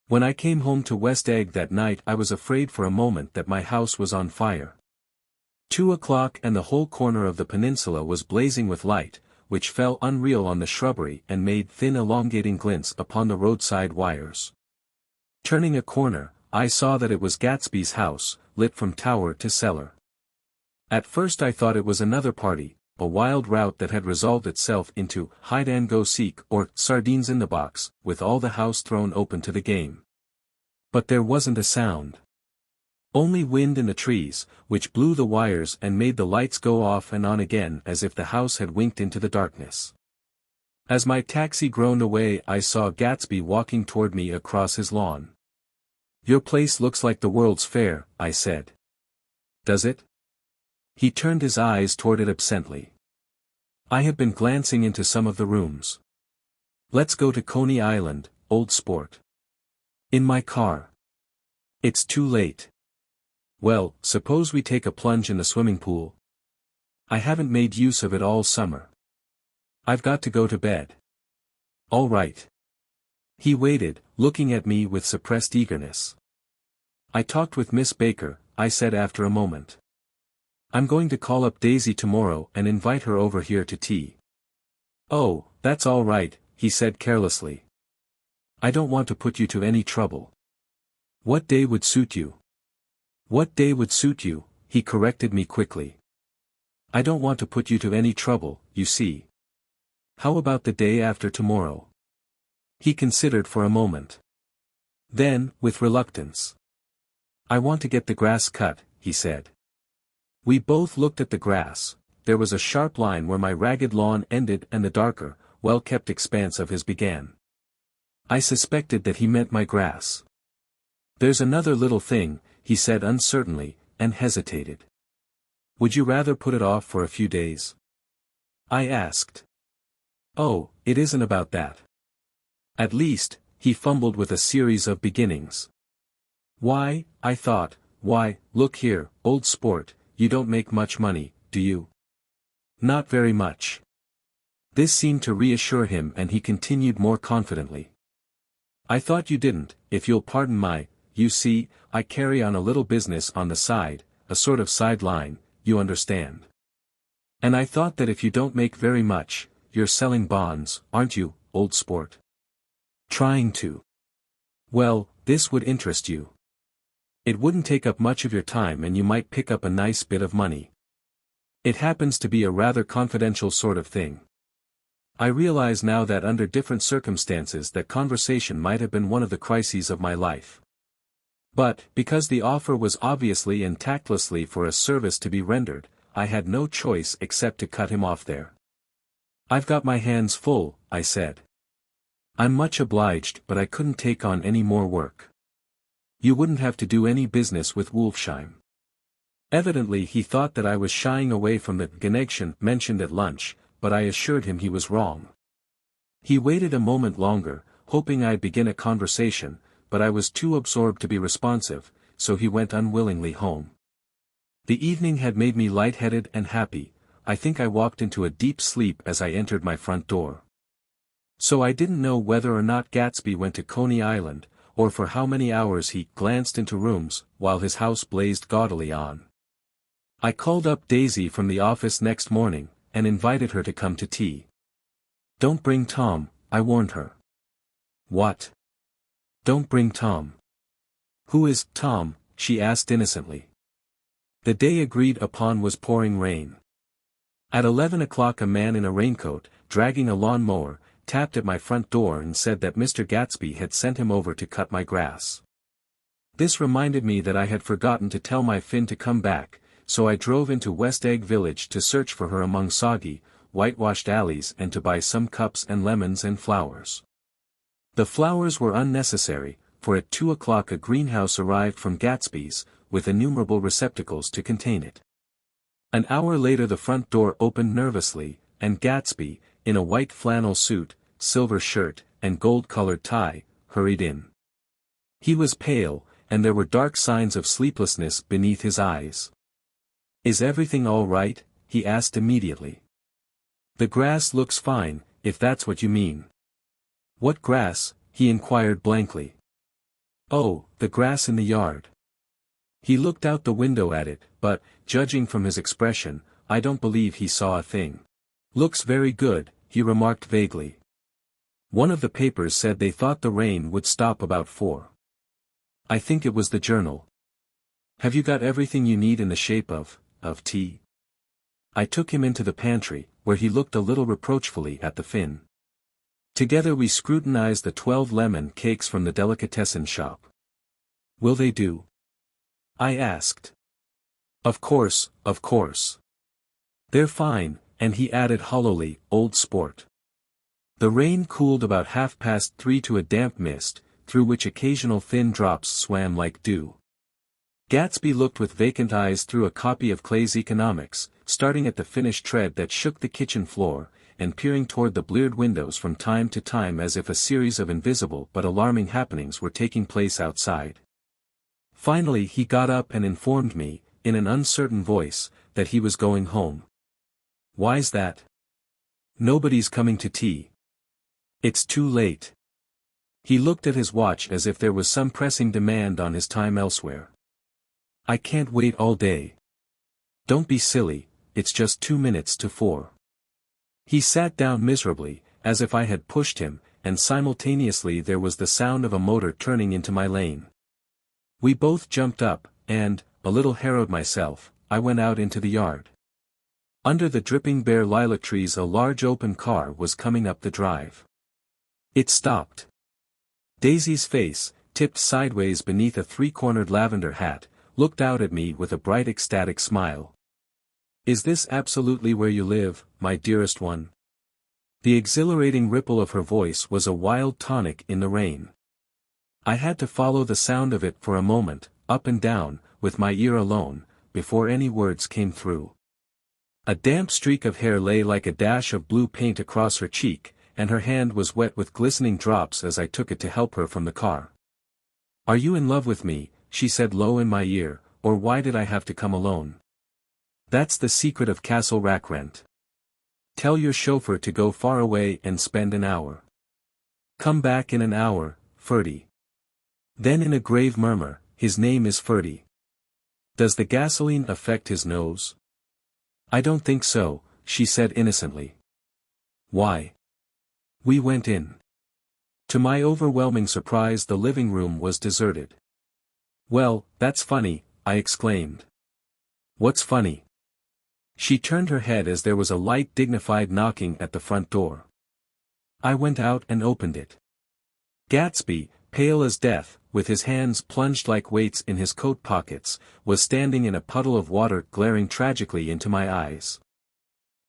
When I came home to West Egg that night I was afraid for a moment that my house was on fire. 2 o'clock and the whole corner of the peninsula was blazing with light, which fell unreal on the shrubbery and made thin elongating glints upon the roadside wires. Turning a corner, I saw that it was Gatsby's house, lit from tower to cellar. At first I thought it was another party, a wild rout that had resolved itself into hide-and-go-seek or sardines in the box, with all the house thrown open to the game. But there wasn't a sound. Only wind in the trees, which blew the wires and made the lights go off and on again as if the house had winked into the darkness. As my taxi groaned away I saw Gatsby walking toward me across his lawn. "Your place looks like the World's Fair," I said. "Does it?" He turned his eyes toward it absently. I had been glancing into some of the rooms. "Let's go to Coney Island, old sport." "In my car." "It's too late." "Well, suppose we take a plunge in the swimming pool?" "I haven't made use of it all summer." "I've got to go to bed." "All right." He waited, looking at me with suppressed eagerness. "I talked with Miss Baker," I said after a moment. "I'm going to call up Daisy tomorrow and invite her over here to tea." "Oh, that's all right," he said carelessly. "I don't want to put you to any trouble." "What day would suit you?" "What day would suit you," he corrected me quickly. "I don't want to put you to any trouble, you see." "How about the day after tomorrow?" He considered for a moment. Then, with reluctance. "I want to get the grass cut," he said. We both looked at the grass. There was a sharp line where my ragged lawn ended and the darker, well-kept expanse of his began. I suspected that he meant my grass. "There's another little thing," he said uncertainly, and hesitated. "Would you rather put it off for a few days?" I asked. "Oh, it isn't about that." At least, he fumbled with a series of beginnings. "Why," I thought, "why, look here, old sport, you don't make much money, do you?" "Not very much." This seemed to reassure him and he continued more confidently. "I thought you didn't, if you'll pardon you see, I carry on a little business on the side, a sort of sideline, you understand. And I thought that if you don't make very much, you're selling bonds, aren't you, old sport?" "Trying to." "Well, this would interest you. It wouldn't take up much of your time and you might pick up a nice bit of money. It happens to be a rather confidential sort of thing." I realize now that under different circumstances that conversation might have been one of the crises of my life. But, because the offer was obviously and tactlessly for a service to be rendered, I had no choice except to cut him off there. "I've got my hands full," I said. "I'm much obliged but I couldn't take on any more work." "You wouldn't have to do any business with Wolfsheim." Evidently he thought that I was shying away from the connection mentioned at lunch, but I assured him he was wrong. He waited a moment longer, hoping I'd begin a conversation, but I was too absorbed to be responsive, so he went unwillingly home. The evening had made me lightheaded and happy. I think I walked into a deep sleep as I entered my front door. So I didn't know whether or not Gatsby went to Coney Island, or for how many hours he glanced into rooms, while his house blazed gaudily on. I called up Daisy from the office next morning, and invited her to come to tea. "Don't bring Tom," I warned her. "What?" "Don't bring Tom." "Who is Tom?" she asked innocently. The day agreed upon was pouring rain. At 11 o'clock a man in a raincoat, dragging a lawn mower, tapped at my front door and said that Mr. Gatsby had sent him over to cut my grass. This reminded me that I had forgotten to tell my Finn to come back, so I drove into West Egg Village to search for her among soggy, whitewashed alleys and to buy some cups and lemons and flowers. The flowers were unnecessary, for at 2 o'clock a greenhouse arrived from Gatsby's, with innumerable receptacles to contain it. An hour later the front door opened nervously, and Gatsby, in a white flannel suit, silver shirt, and gold-colored tie, hurried in. He was pale, and there were dark signs of sleeplessness beneath his eyes. "Is everything all right?" he asked immediately. "The grass looks fine, if that's what you mean." "What grass?" he inquired blankly. Oh, the grass in the yard. He looked out the window at it, but, judging from his expression, I don't believe he saw a thing. Looks very good, he remarked vaguely. One of the papers said they thought the rain would stop about 4. I think it was the Journal. Have you got everything you need in the shape of tea? I took him into the pantry, where he looked a little reproachfully at the fin. Together we scrutinized the 12 lemon cakes from the delicatessen shop. Will they do? I asked. Of course, of course. They're fine, and he added hollowly, old sport. The rain cooled about 3:30 to a damp mist, through which occasional thin drops swam like dew. Gatsby looked with vacant eyes through a copy of Clay's Economics, starting at the finished tread that shook the kitchen floor, and peering toward the bleared windows from time to time as if a series of invisible but alarming happenings were taking place outside. Finally he got up and informed me, in an uncertain voice, that he was going home. Why's that? Nobody's coming to tea. It's too late. He looked at his watch as if there was some pressing demand on his time elsewhere. I can't wait all day. Don't be silly, it's just 2 minutes to 4. He sat down miserably, as if I had pushed him, and simultaneously there was the sound of a motor turning into my lane. We both jumped up, and, a little harrowed myself, I went out into the yard. Under the dripping bare lilac trees a large open car was coming up the drive. It stopped. Daisy's face, tipped sideways beneath a 3-cornered lavender hat, looked out at me with a bright ecstatic smile. Is this absolutely where you live, my dearest one? The exhilarating ripple of her voice was a wild tonic in the rain. I had to follow the sound of it for a moment, up and down, with my ear alone, before any words came through. A damp streak of hair lay like a dash of blue paint across her cheek, and her hand was wet with glistening drops as I took it to help her from the car. Are you in love with me, she said low in my ear, or why did I have to come alone? That's the secret of Castle Rackrent. Tell your chauffeur to go far away and spend an hour. Come back in an hour, Ferdy. Then in a grave murmur, his name is Ferdy. Does the gasoline affect his nose? I don't think so, she said innocently. Why? We went in. To my overwhelming surprise the living room was deserted. Well, that's funny, I exclaimed. What's funny? She turned her head as there was a light dignified knocking at the front door. I went out and opened it. Gatsby, pale as death, with his hands plunged like weights in his coat pockets, was standing in a puddle of water glaring tragically into my eyes.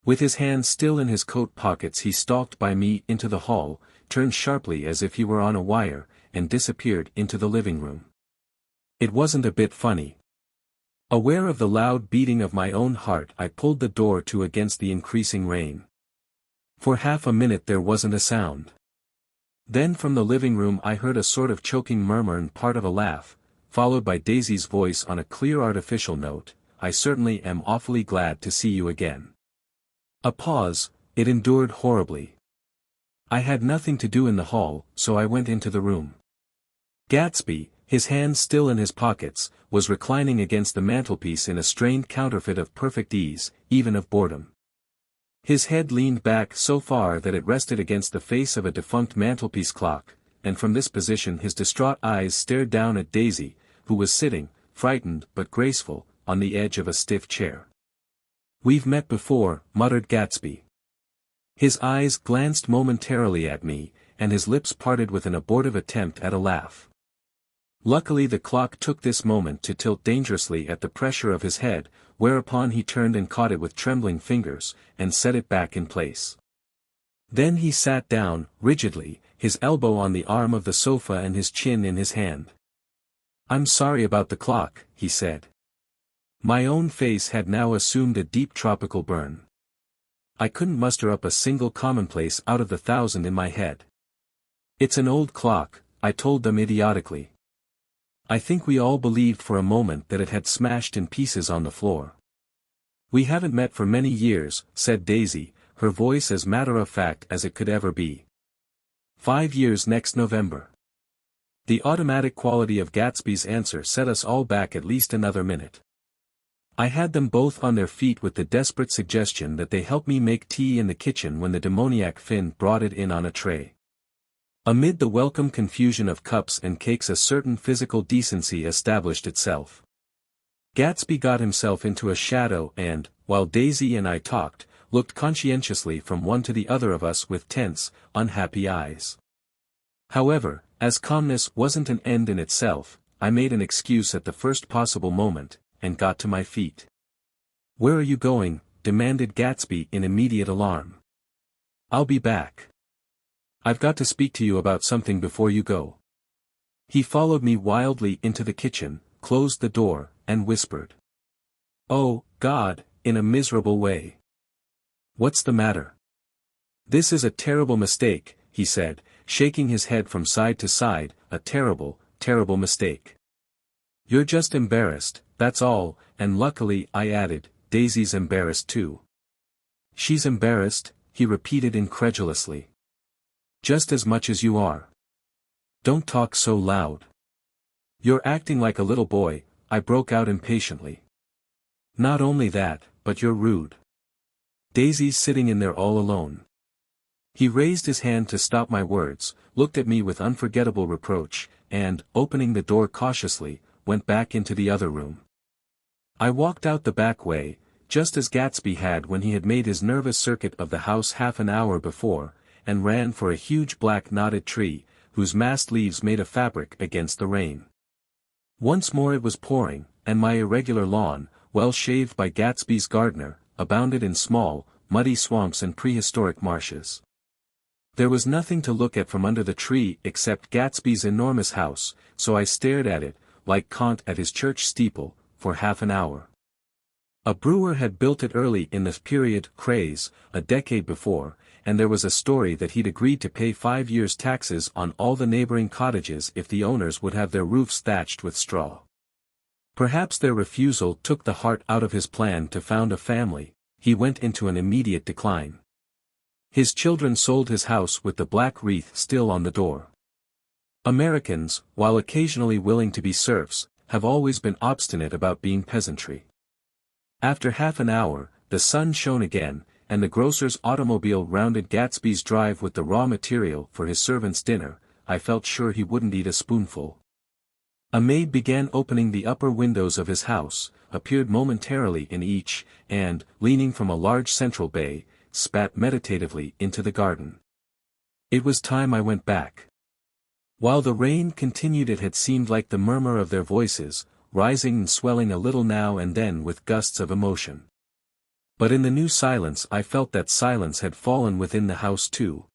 With his hands still in his coat pockets he stalked by me into the hall, turned sharply as if he were on a wire, and disappeared into the living room. It wasn't a bit funny. Aware of the loud beating of my own heart I pulled the door to against the increasing rain. For half a minute there wasn't a sound. Then from the living room I heard a sort of choking murmur and part of a laugh, followed by Daisy's voice on a clear artificial note, I certainly am awfully glad to see you again. A pause, it endured horribly. I had nothing to do in the hall, so I went into the room. Gatsby, his hands still in his pockets, was reclining against the mantelpiece in a strained counterfeit of perfect ease, even of boredom. His head leaned back so far that it rested against the face of a defunct mantelpiece clock, and from this position his distraught eyes stared down at Daisy, who was sitting, frightened but graceful, on the edge of a stiff chair. We've met before, muttered Gatsby. His eyes glanced momentarily at me, and his lips parted with an abortive attempt at a laugh. Luckily the clock took this moment to tilt dangerously at the pressure of his head, whereupon he turned and caught it with trembling fingers, and set it back in place. Then he sat down, rigidly, his elbow on the arm of the sofa and his chin in his hand. I'm sorry about the clock, he said. My own face had now assumed a deep tropical burn. I couldn't muster up a single commonplace out of the 1,000 in my head. It's an old clock, I told them idiotically. I think we all believed for a moment that it had smashed in pieces on the floor. We haven't met for many years, said Daisy, her voice as matter-of-fact as it could ever be. 5 years next November. The automatic quality of Gatsby's answer set us all back at least another minute. I had them both on their feet with the desperate suggestion that they help me make tea in the kitchen when the demoniac Finn brought it in on a tray. Amid the welcome confusion of cups and cakes a certain physical decency established itself. Gatsby got himself into a shadow and, while Daisy and I talked, looked conscientiously from one to the other of us with tense, unhappy eyes. However, as calmness wasn't an end in itself, I made an excuse at the first possible moment, and got to my feet. "Where are you going?" demanded Gatsby in immediate alarm. "I'll be back. I've got to speak to you about something before you go." He followed me wildly into the kitchen, closed the door, and whispered. "Oh, God," in a miserable way. "What's the matter?" "This is a terrible mistake," he said, shaking his head from side to side, "a terrible, terrible mistake. You're just embarrassed, that's all," and luckily, I added, Daisy's embarrassed too. "She's embarrassed," he repeated incredulously. "Just as much as you are. Don't talk so loud. You're acting like a little boy," I broke out impatiently. "Not only that, but you're rude. Daisy's sitting in there all alone." He raised his hand to stop my words, looked at me with unforgettable reproach, and, opening the door cautiously, went back into the other room. I walked out the back way, just as Gatsby had when he had made his nervous circuit of the house half an hour before, and ran for a huge black knotted tree, whose massed leaves made a fabric against the rain. Once more it was pouring, and my irregular lawn, well shaved by Gatsby's gardener, abounded in small, muddy swamps and prehistoric marshes. There was nothing to look at from under the tree except Gatsby's enormous house, so I stared at it, like Kant at his church steeple, for half an hour. A brewer had built it early in the period craze, a decade before, and there was a story that he'd agreed to pay 5 years' taxes on all the neighboring cottages if the owners would have their roofs thatched with straw. Perhaps their refusal took the heart out of his plan to found a family. He went into an immediate decline. His children sold his house with the black wreath still on the door. Americans, while occasionally willing to be serfs, have always been obstinate about being peasantry. After half an hour, the sun shone again, and the grocer's automobile rounded Gatsby's drive with the raw material for his servant's dinner. I felt sure he wouldn't eat a spoonful. A maid began opening the upper windows of his house, appeared momentarily in each, and, leaning from a large central bay, spat meditatively into the garden. It was time I went back. While the rain continued, it had seemed like the murmur of their voices, rising and swelling a little now and then with gusts of emotion. But in the new silence I felt that silence had fallen within the house too.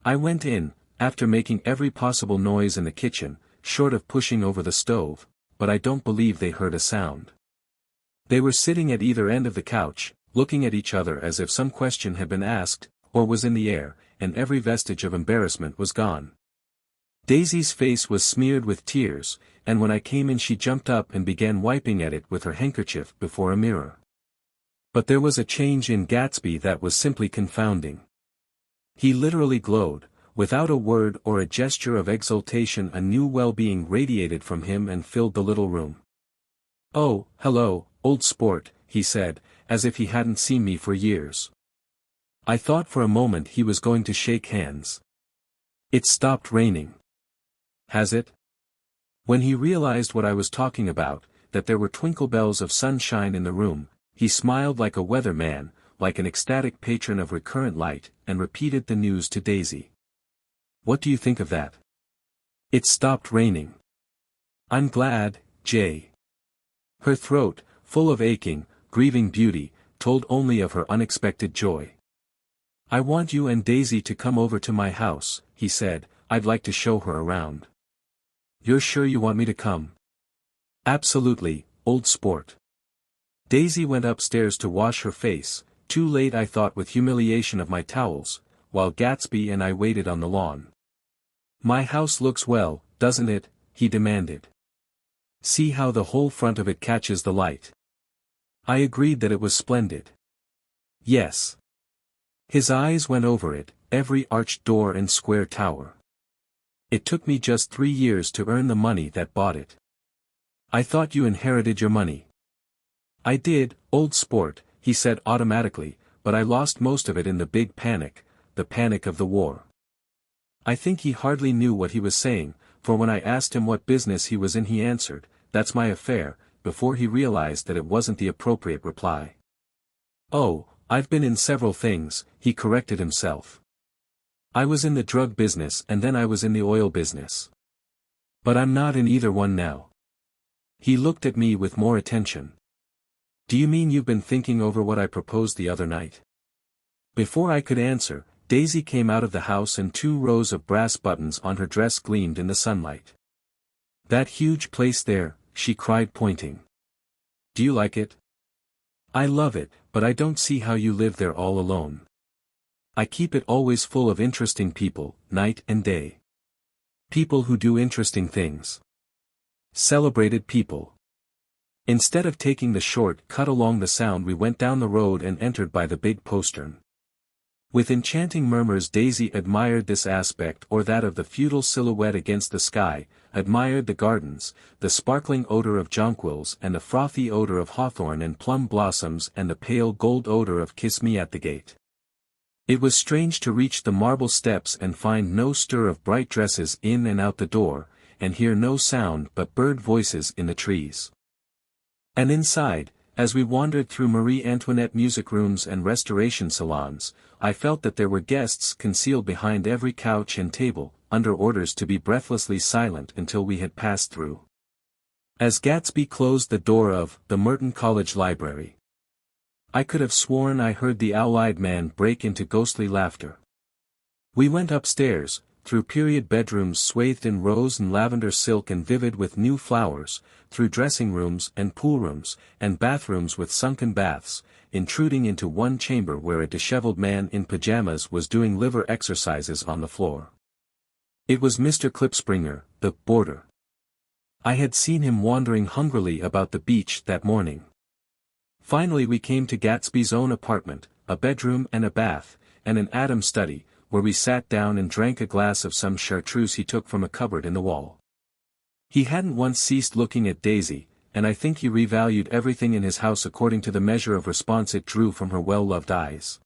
I went in, after making every possible noise in the kitchen, short of pushing over the stove, but I don't believe they heard a sound. They were sitting at either end of the couch, looking at each other as if some question had been asked, or was in the air, and every vestige of embarrassment was gone. Daisy's face was smeared with tears, and when I came in she jumped up and began wiping at it with her handkerchief before a mirror. But there was a change in Gatsby that was simply confounding. He literally glowed. Without a word or a gesture of exultation, a new well-being radiated from him and filled the little room. "Oh, hello, old sport," he said, as if he hadn't seen me for years. I thought for a moment he was going to shake hands. "It's stopped raining." "Has it?" When he realized what I was talking about, that there were twinkle bells of sunshine in the room, he smiled like a weather-man, like an ecstatic patron of recurrent light, and repeated the news to Daisy. "What do you think of that?" "It's stopped raining." "I'm glad, Jay." Her throat, full of aching, grieving beauty, told only of her unexpected joy. "I want you and Daisy to come over to my house," he said. "I'd like to show her around." "You're sure you want me to come?" "Absolutely, old sport." Daisy went upstairs to wash her face, too late I thought with humiliation of my towels, while Gatsby and I waited on the lawn. "My house looks well, doesn't it?" he demanded. "See how the whole front of it catches the light." I agreed that it was splendid. "Yes." His eyes went over it, every arched door and square tower. It took me just 3 years to earn the money that bought it. I thought you inherited your money. I did, old sport, he said automatically, but I lost most of it in the big panic, the panic of the war. I think he hardly knew what he was saying, for when I asked him what business he was in he answered, "That's my affair," before he realized that it wasn't the appropriate reply. "Oh, I've been in several things," he corrected himself. "I was in the drug business and then I was in the oil business. But I'm not in either one now." He looked at me with more attention. "Do you mean you've been thinking over what I proposed the other night?" Before I could answer, Daisy came out of the house and 2 rows of brass buttons on her dress gleamed in the sunlight. "That huge place there," she cried pointing. "Do you like it?" "I love it, but I don't see how you live there all alone. I keep it always full of interesting people, night and day. People who do interesting things. Celebrated people." Instead of taking the short cut along the Sound, we went down the road and entered by the big postern. With enchanting murmurs Daisy admired this aspect or that of the feudal silhouette against the sky, admired the gardens, the sparkling odor of jonquils and the frothy odor of hawthorn and plum blossoms and the pale gold odor of kiss me at the gate. It was strange to reach the marble steps and find no stir of bright dresses in and out the door, and hear no sound but bird voices in the trees. And inside, as we wandered through Marie Antoinette music rooms and restoration salons, I felt that there were guests concealed behind every couch and table, under orders to be breathlessly silent until we had passed through. As Gatsby closed the door of the Merton College Library, I could have sworn I heard the owl-eyed man break into ghostly laughter. We went upstairs, through period bedrooms swathed in rose and lavender silk and vivid with new flowers, through dressing rooms and poolrooms, and bathrooms with sunken baths, intruding into one chamber where a disheveled man in pajamas was doing liver exercises on the floor. It was Mr. Klipspringer, the boarder. I had seen him wandering hungrily about the beach that morning. Finally we came to Gatsby's own apartment, a bedroom and a bath, and an Adam study, where we sat down and drank a glass of some chartreuse he took from a cupboard in the wall. He hadn't once ceased looking at Daisy, and I think he revalued everything in his house according to the measure of response it drew from her well-loved eyes.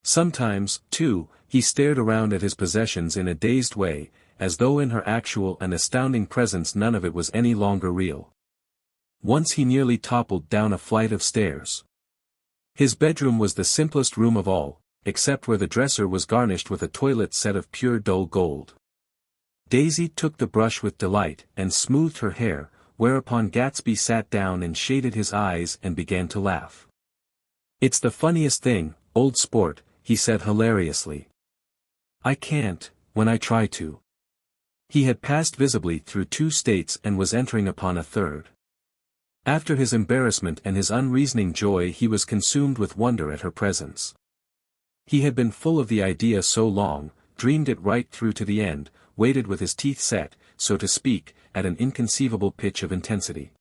Sometimes, too, he stared around at his possessions in a dazed way, as though in her actual and astounding presence none of it was any longer real. Once he nearly toppled down a flight of stairs. His bedroom was the simplest room of all, except where the dresser was garnished with a toilet set of pure dull gold. Daisy took the brush with delight and smoothed her hair, whereupon Gatsby sat down and shaded his eyes and began to laugh. "It's the funniest thing, old sport," he said hilariously. "I can't, when I try to." He had passed visibly through 2 states and was entering upon a third. After his embarrassment and his unreasoning joy he was consumed with wonder at her presence. He had been full of the idea so long, dreamed it right through to the end, waited with his teeth set, so to speak, at an inconceivable pitch of intensity.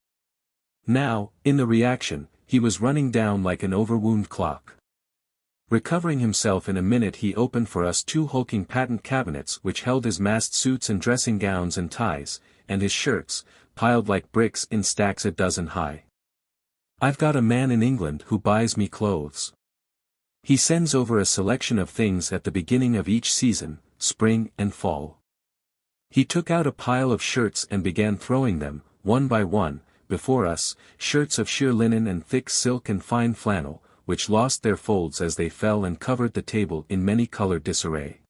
Now, in the reaction, he was running down like an overwound clock. Recovering himself in a minute he opened for us 2 hulking patent cabinets which held his massed suits and dressing gowns and ties, and his shirts, piled like bricks in stacks a dozen high. "I've got a man in England who buys me clothes. He sends over a selection of things at the beginning of each season, spring and fall. He took out a pile of shirts and began throwing them, one by one, before us, shirts of sheer linen and thick silk and fine flannel, which lost their folds as they fell and covered the table in many-colored disarray.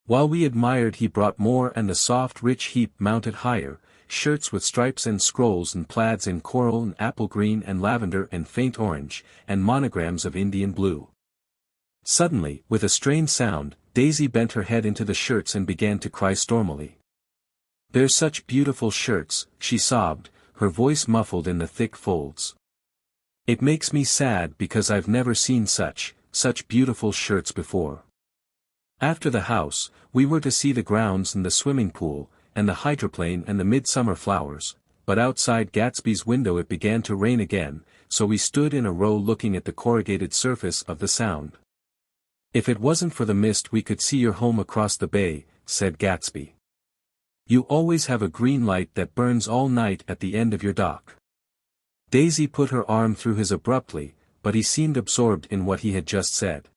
While we admired he brought more and the soft rich heap mounted higher, shirts with stripes and scrolls and plaids in coral and apple green and lavender and faint orange, and monograms of Indian blue. Suddenly, with a strained sound, Daisy bent her head into the shirts and began to cry stormily. "They're such beautiful shirts," she sobbed, her voice muffled in the thick folds. "It makes me sad because I've never seen such beautiful shirts before." After the house, we were to see the grounds and the swimming pool, and the hydroplane and the midsummer flowers, but outside Gatsby's window it began to rain again, so we stood in a row looking at the corrugated surface of the Sound. "If it wasn't for the mist we could see your home across the bay," said Gatsby. You always have a green light that burns all night at the end of your dock. Daisy put her arm through his abruptly, but he seemed absorbed in what he had just said.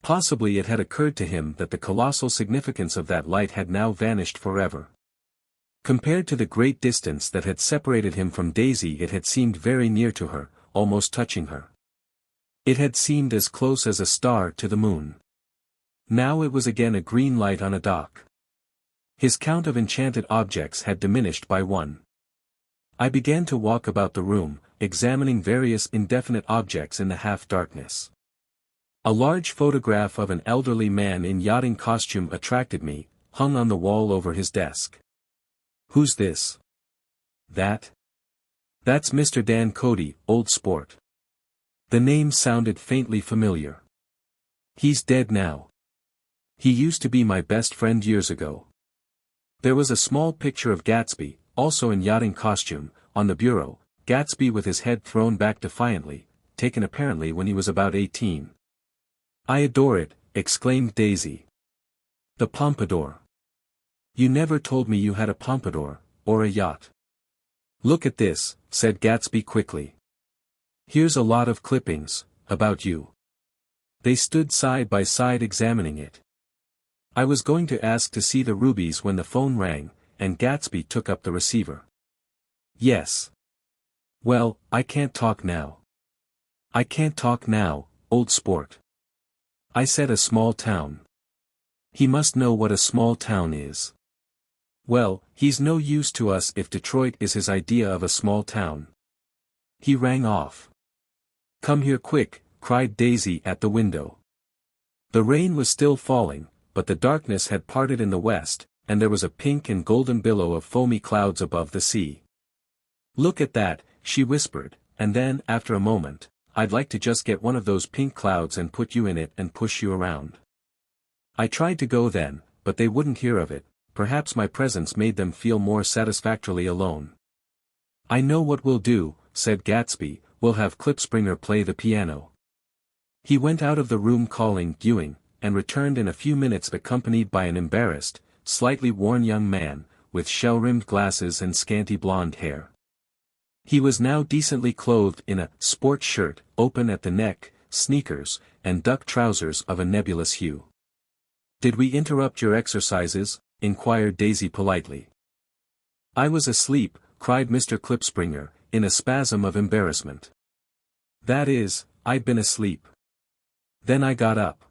Possibly it had occurred to him that the colossal significance of that light had now vanished forever. Compared to the great distance that had separated him from Daisy, it had seemed very near to her, almost touching her. It had seemed as close as a star to the moon. Now it was again a green light on a dock. His count of enchanted objects had diminished by one. I began to walk about the room, examining various indefinite objects in the half-darkness. A large photograph of an elderly man in yachting costume attracted me, hung on the wall over his desk. "Who's this?" "That? That's Mr. Dan Cody, old sport." The name sounded faintly familiar. "He's dead now. He used to be my best friend years ago." There was a small picture of Gatsby, also in yachting costume, on the bureau, Gatsby with his head thrown back defiantly, taken apparently when he was about 18. "I adore it," exclaimed Daisy. "The pompadour. You never told me you had a pompadour, or a yacht." "Look at this," said Gatsby quickly. "Here's a lot of clippings, about you." They stood side by side examining it. I was going to ask to see the rubies when the phone rang, and Gatsby took up the receiver. "Yes. Well, I can't talk now." "I can't talk now, old sport. I said a small town. He must know what a small town is." "Well, he's no use to us if Detroit is his idea of a small town." He rang off. "Come here quick," cried Daisy at the window. The rain was still falling, but the darkness had parted in the west, and there was a pink and golden billow of foamy clouds above the sea. "Look at that," she whispered, and then, after a moment, "I'd like to just get one of those pink clouds and put you in it and push you around." I tried to go then, but they wouldn't hear of it. Perhaps my presence made them feel more satisfactorily alone. "I know what we'll do," said Gatsby, "we'll have Klipspringer play the piano." He went out of the room calling Ewing, and returned in a few minutes accompanied by an embarrassed, slightly worn young man, with shell-rimmed glasses and scanty blonde hair. He was now decently clothed in a sport shirt, open at the neck, sneakers, and duck trousers of a nebulous hue. "Did we interrupt your exercises?" inquired Daisy politely. "I was asleep," cried Mr. Klipspringer, in a spasm of embarrassment. "That is, I'd been asleep. Then I got up."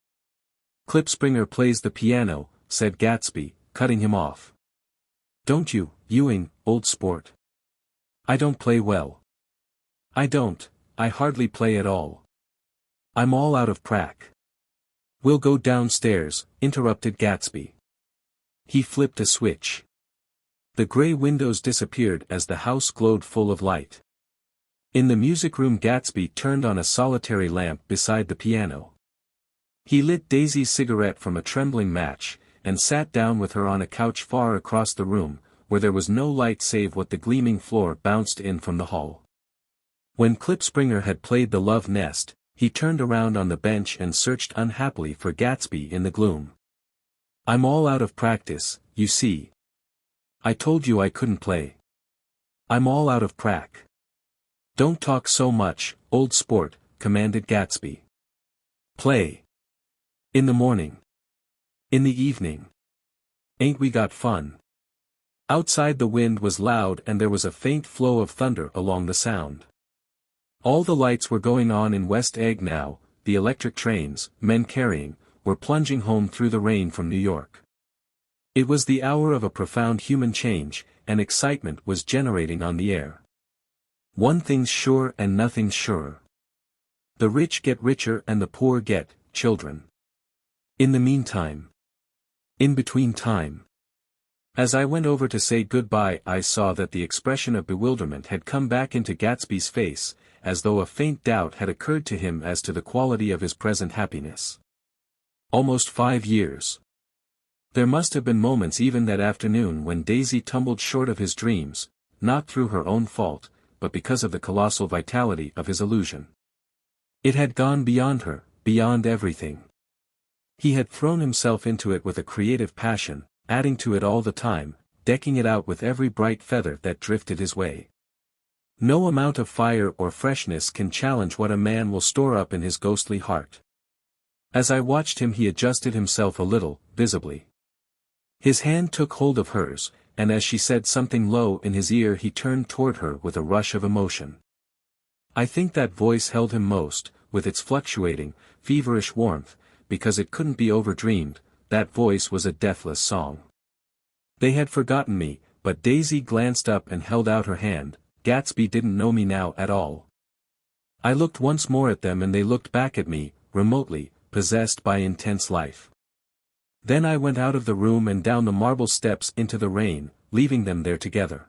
"Klipspringer plays the piano," said Gatsby, cutting him off. "Don't you, Ewing, old sport?" "I don't play well." I hardly play at all. I'm all out of prac." "We'll go downstairs," interrupted Gatsby. He flipped a switch. The grey windows disappeared as the house glowed full of light. In the music room Gatsby turned on a solitary lamp beside the piano. He lit Daisy's cigarette from a trembling match, and sat down with her on a couch far across the room, where there was no light save what the gleaming floor bounced in from the hall. When Klipspringer had played the Love Nest, he turned around on the bench and searched unhappily for Gatsby in the gloom. "I'm all out of practice, you see. I told you I couldn't play. I'm all out of prac." "Don't talk so much, old sport," commanded Gatsby. "Play. In the morning. In the evening. Ain't we got fun?" Outside the wind was loud and there was a faint flow of thunder along the sound. All the lights were going on in West Egg now, the electric trains, men carrying, were plunging home through the rain from New York. It was the hour of a profound human change, and excitement was generating on the air. One thing's sure and nothing's surer. The rich get richer and the poor get children. In the meantime. In between time. As I went over to say goodbye, I saw that the expression of bewilderment had come back into Gatsby's face, as though a faint doubt had occurred to him as to the quality of his present happiness. Almost 5 years. There must have been moments even that afternoon when Daisy tumbled short of his dreams, not through her own fault, but because of the colossal vitality of his illusion. It had gone beyond her, beyond everything. He had thrown himself into it with a creative passion, adding to it all the time, decking it out with every bright feather that drifted his way. No amount of fire or freshness can challenge what a man will store up in his ghostly heart. As I watched him, he adjusted himself a little, visibly. His hand took hold of hers, and as she said something low in his ear he turned toward her with a rush of emotion. I think that voice held him most, with its fluctuating, feverish warmth, because it couldn't be overdreamed. That voice was a deathless song. They had forgotten me, but Daisy glanced up and held out her hand. Gatsby didn't know me now at all. I looked once more at them and they looked back at me, remotely, possessed by intense life. Then I went out of the room and down the marble steps into the rain, leaving them there together.